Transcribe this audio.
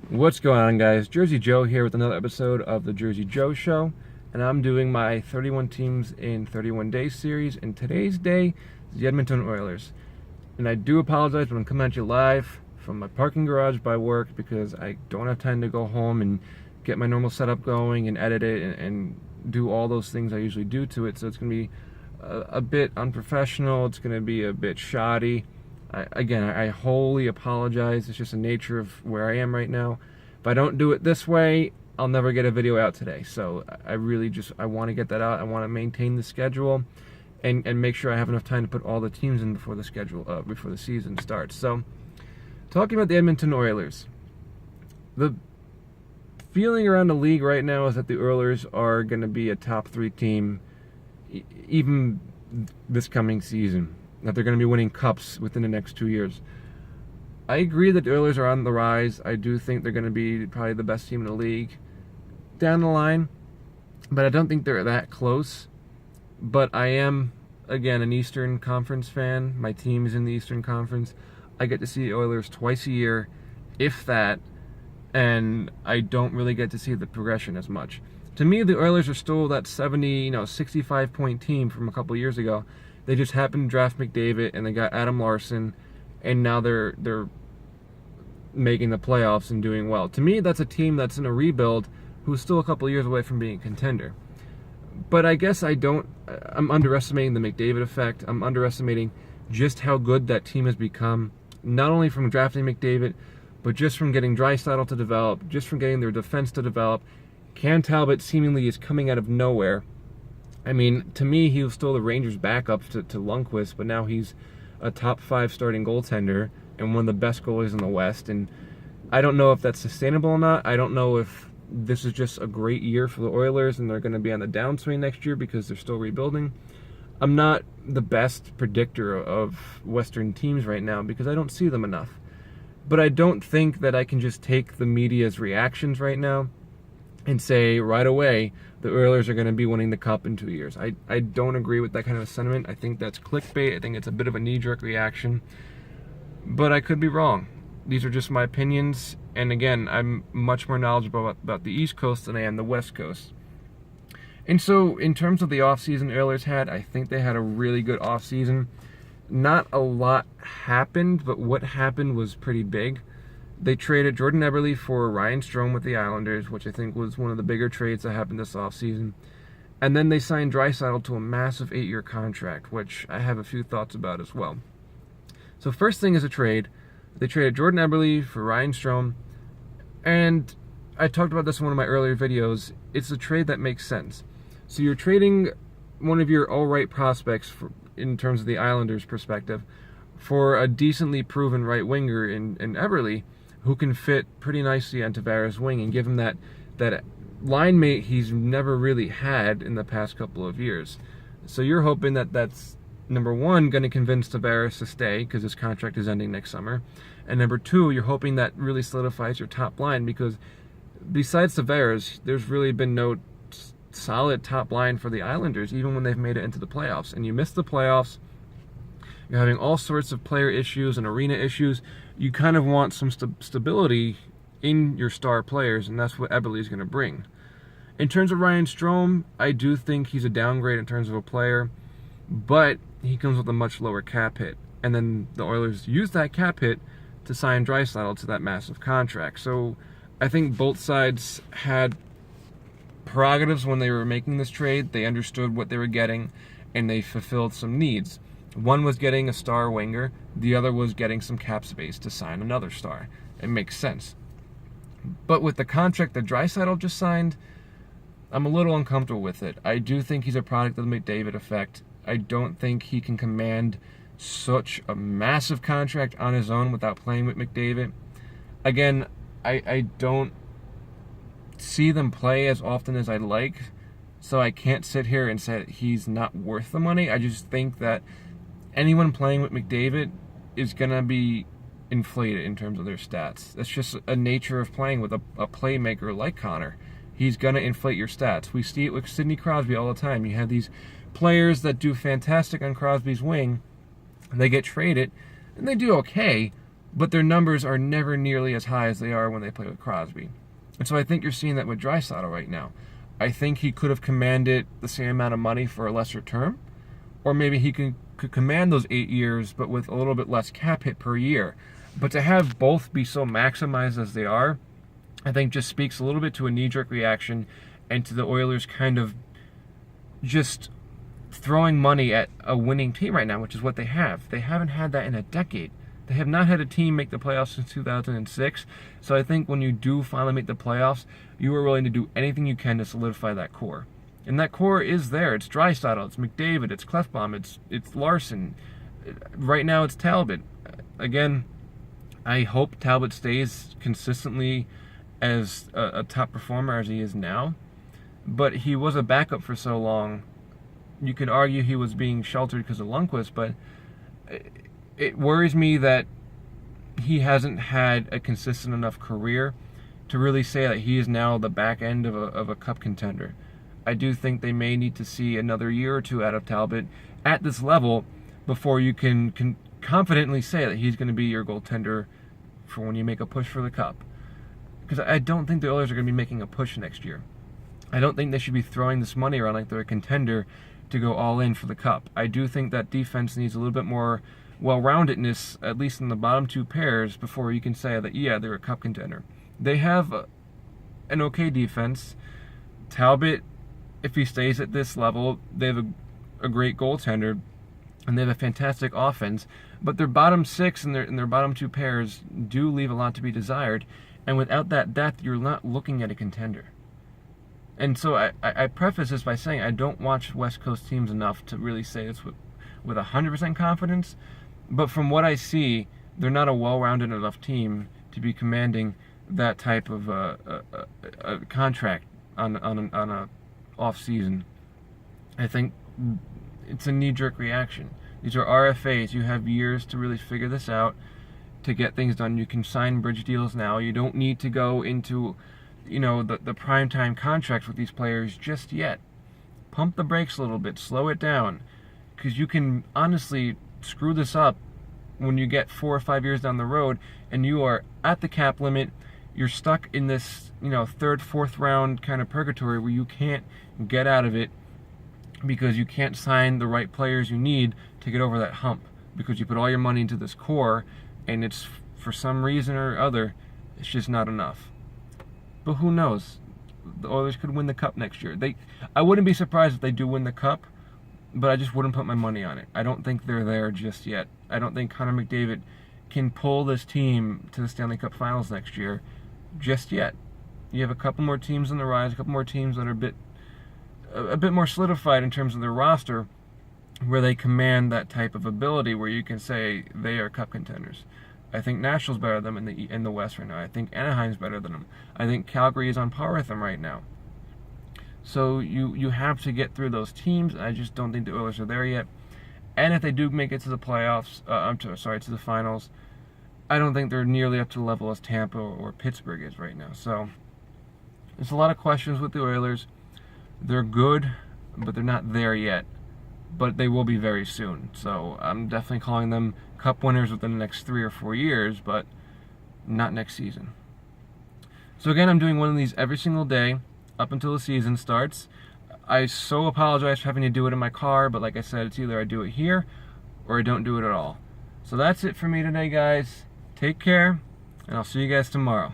What's going on, guys? Jersey Joe here with another episode of the Jersey Joe Show, and I'm doing my 31 teams in 31 days series, and today's day is the Edmonton Oilers. And I do apologize, but I'm coming at you live from my parking garage by work because I don't have time to go home and get my normal setup going and edit it and do all those things I usually do to it, so it's going to be a bit unprofessional, it's going to be a bit shoddy. I wholly apologize. It's just the nature of where I am right now. If I don't do it this way, I'll never get a video out today. So I really I want to get that out. I want to maintain the schedule and make sure I have enough time to put all the teams in before the season starts. So, talking about the Edmonton Oilers, the feeling around the league right now is that the Oilers are going to be a top 3 team even this coming season, that they're going to be winning cups within the next 2 years. I agree that the Oilers are on the rise. I do think they're going to be probably the best team in the league down the line, but I don't think they're that close. But I am, again, an Eastern Conference fan. My team is in the Eastern Conference. I get to see the Oilers twice a year, if that, and I don't really get to see the progression as much. To me, the Oilers are still that 65-point team from a couple years ago. They just happened to draft McDavid, and they got Adam Larson, and now they're making the playoffs and doing well. To me, that's a team that's in a rebuild who's still a couple years away from being a contender. But I guess I'm underestimating the McDavid effect. I'm underestimating just how good that team has become, not only from drafting McDavid, but just from getting Draisaitl to develop, just from getting their defense to develop. Cam Talbot seemingly is coming out of nowhere. I mean, to me, he was still the Rangers' backup to Lundqvist, but now he's a top 5 starting goaltender and one of the best goalies in the West. And I don't know if that's sustainable or not. I don't know if this is just a great year for the Oilers and they're going to be on the downswing next year because they're still rebuilding. I'm not the best predictor of Western teams right now because I don't see them enough. But I don't think that I can just take the media's reactions right now and say right away the Oilers are going to be winning the cup in 2 years. I don't agree with that kind of sentiment. I think that's clickbait. I think it's a bit of a knee-jerk reaction. But I could be wrong. These are just my opinions. And again, I'm much more knowledgeable about the East Coast than I am the West Coast. And so in terms of the offseason the Oilers had, I think they had a really good offseason. Not a lot happened, but what happened was pretty big. They traded Jordan Eberle for Ryan Strome with the Islanders, which I think was one of the bigger trades that happened this offseason. And then they signed Draisaitl to a massive 8-year contract, which I have a few thoughts about as well. So first thing is a trade. They traded Jordan Eberle for Ryan Strome. And I talked about this in one of my earlier videos. It's a trade that makes sense. So you're trading one of your all-right prospects in terms of the Islanders' perspective for a decently proven right winger in Eberle, who can fit pretty nicely on Tavares' wing and give him that line mate he's never really had in the past couple of years. So you're hoping that that's, number one, going to convince Tavares to stay because his contract is ending next summer. And number two, you're hoping that really solidifies your top line because besides Tavares, there's really been no solid top line for the Islanders, even when they've made it into the playoffs. And you miss the playoffs. You're having all sorts of player issues and arena issues. You kind of want some stability in your star players, and that's what Eberle is going to bring. In terms of Ryan Strome, I do think he's a downgrade in terms of a player, but he comes with a much lower cap hit. And then the Oilers use that cap hit to sign Draisaitl to that massive contract. So I think both sides had prerogatives when they were making this trade. They understood what they were getting, and they fulfilled some needs. One was getting a star winger. The other was getting some cap space to sign another star. It makes sense. But with the contract that Draisaitl just signed, I'm a little uncomfortable with it. I do think he's a product of the McDavid effect. I don't think he can command such a massive contract on his own without playing with McDavid. Again, I don't see them play as often as I'd like, so I can't sit here and say he's not worth the money. I just think that anyone playing with McDavid is going to be inflated in terms of their stats. That's just a nature of playing with a playmaker like Connor. He's going to inflate your stats. We see it with Sidney Crosby all the time. You have these players that do fantastic on Crosby's wing, and they get traded, and they do okay, but their numbers are never nearly as high as they are when they play with Crosby. And so I think you're seeing that with Draisaitl right now. I think he could have commanded the same amount of money for a lesser term, or maybe he could command those 8 years, but with a little bit less cap hit per year. But to have both be so maximized as they are, I think just speaks a little bit to a knee-jerk reaction and to the Oilers kind of just throwing money at a winning team right now, which is what they have. They haven't had that in a decade. They have not had a team make the playoffs since 2006. So I think when you do finally make the playoffs, you are willing to do anything you can to solidify that core. And that core is there. It's Draisaitl, it's McDavid, it's Clefbaum, it's Larson. Right now it's Talbot. Again, I hope Talbot stays consistently as a top performer as he is now. But he was a backup for so long. You could argue he was being sheltered because of Lundqvist, but it worries me that he hasn't had a consistent enough career to really say that he is now the back end of a cup contender. I do think they may need to see another year or two out of Talbot at this level before you can confidently say that he's going to be your goaltender for when you make a push for the cup. Because I don't think the Oilers are going to be making a push next year. I don't think they should be throwing this money around like they're a contender to go all in for the cup. I do think that defense needs a little bit more well-roundedness, at least in the bottom two pairs, before you can say that, yeah, they're a cup contender. They have an okay defense. Talbot, if he stays at this level, they have a great goaltender, and they have a fantastic offense. But their bottom six and their bottom two pairs do leave a lot to be desired. And without that depth, you're not looking at a contender. And so I preface this by saying I don't watch West Coast teams enough to really say this with 100% confidence. But from what I see, they're not a well-rounded enough team to be commanding that type of a contract on a off season. I think it's a knee-jerk reaction. These are RFAs. You have years to really figure this out, to get things done. You can sign bridge deals now. You don't need to go into, the primetime contracts with these players just yet. Pump the brakes a little bit. Slow it down. Because you can honestly screw this up when you get 4 or 5 years down the road and you are at the cap limit. You're stuck in this, third, fourth round kind of purgatory where you can't get out of it because you can't sign the right players you need to get over that hump, because you put all your money into this core and it's, for some reason or other, it's just not enough. But who knows? The Oilers could win the cup next year. I wouldn't be surprised if they do win the cup, but I just wouldn't put my money on it. I don't think they're there just yet. I don't think Connor McDavid can pull this team to the Stanley Cup Finals next year just yet. You have a couple more teams on the rise, a couple more teams that are a bit more solidified in terms of their roster, where they command that type of ability where you can say they are cup contenders. I think Nashville's better than them in the West right now. I think Anaheim's better than them. I think Calgary is on par with them right now. So you have to get through those teams. I just don't think the Oilers are there yet. And if they do make it to the playoffs, to the finals, I don't think they're nearly up to the level as Tampa or Pittsburgh is right now. So there's a lot of questions with the Oilers. They're good, but they're not there yet. But they will be very soon. So I'm definitely calling them cup winners within the next 3 or 4 years, but not next season. So again, I'm doing one of these every single day up until the season starts. I so apologize for having to do it in my car, but like I said, it's either I do it here or I don't do it at all. So that's it for me today, guys. Take care, and I'll see you guys tomorrow.